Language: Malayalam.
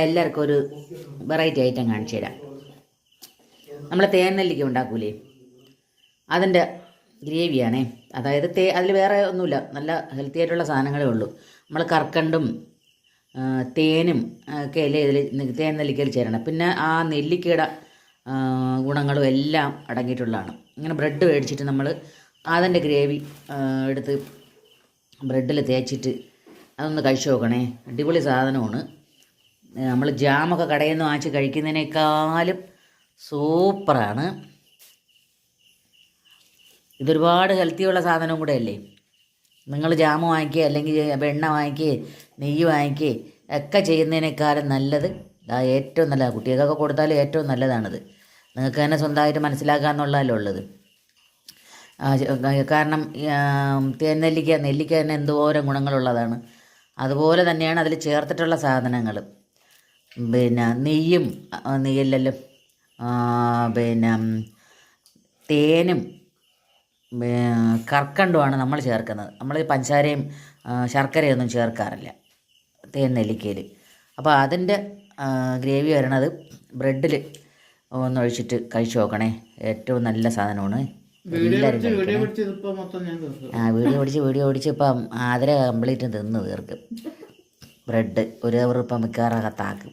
എല്ലാവർക്കും ഒരു വെറൈറ്റി ഐറ്റം കാണിച്ചു തരാം. നമ്മൾ തേൻ നെല്ലിക്ക ഉണ്ടാക്കൂലേ, അതിൻ്റെ ഗ്രേവിയാണേ. അതായത് അതിൽ വേറെ ഒന്നുമില്ല, നല്ല ഹെൽത്തി ആയിട്ടുള്ള സാധനങ്ങളേ ഉള്ളൂ. നമ്മൾ കർക്കണ്ടും തേനും ഒക്കെ അല്ലേ ഇതിൽ തേൻ നെല്ലിക്കയിൽ ചേരണം. പിന്നെ ആ നെല്ലിക്കയുടെ ഗുണങ്ങളും എല്ലാം അടങ്ങിയിട്ടുള്ളതാണ്. ഇങ്ങനെ ബ്രെഡ് മേടിച്ചിട്ട് നമ്മൾ അതിൻ്റെ ഗ്രേവി എടുത്ത് ബ്രെഡിൽ തേച്ചിട്ട് അതൊന്ന് കഴിച്ചു നോക്കണേ. അടിപൊളി സാധനമാണ്. നമ്മൾ ജാമൊക്കെ കടയിൽ നിന്ന് വാങ്ങിച്ച് കഴിക്കുന്നതിനേക്കാളും സൂപ്പറാണ്. ഇതൊരുപാട് ഹെൽത്തിയുള്ള സാധനവും കൂടെ അല്ലേ. നിങ്ങൾ ജാമ് വാങ്ങിക്കുക, അല്ലെങ്കിൽ വെണ്ണ വാങ്ങിക്കുക, നെയ്യ് വാങ്ങിക്കുക ഒക്കെ ചെയ്യുന്നതിനേക്കാളും നല്ലത് ഏറ്റവും നല്ലതാണ്. കുട്ടികൾക്കൊക്കെ കൊടുത്താലും ഏറ്റവും നല്ലതാണിത്. നിങ്ങൾക്ക് തന്നെ സ്വന്തമായിട്ട് മനസ്സിലാക്കാമെന്നുള്ളതല്ലേ ഉള്ളത്. കാരണം തേൻ നെല്ലിക്ക തന്നെ എന്തോരം ഗുണങ്ങളുള്ളതാണ്. അതുപോലെ തന്നെയാണ് അതിൽ ചേർത്തിട്ടുള്ള സാധനങ്ങൾ. പിന്നെ നെയ്യല്ലല്ലോ, പിന്നെ തേനും കർക്കണ്ടുമാണ് നമ്മൾ ചേർക്കുന്നത്. നമ്മൾ പഞ്ചസാരയും ശർക്കരയൊന്നും ചേർക്കാറില്ല തേൻ നെല്ലിക്കയിൽ. അപ്പോൾ അതിൻ്റെ ഗ്രേവി വരണത് ബ്രെഡിൽ ഒന്നൊഴിച്ചിട്ട് കഴിച്ചു നോക്കണേ. ഏറ്റവും നല്ല സാധനമാണ്. എല്ലാവരും വീഡിയോ പിടിച്ച് ഇപ്പം ആദര കംപ്ലീറ്റ് തിന്ന് തീർക്കും. ബ്രെഡ് ഒരു ഇപ്പം മിക്കവാറും അകത്താക്കും.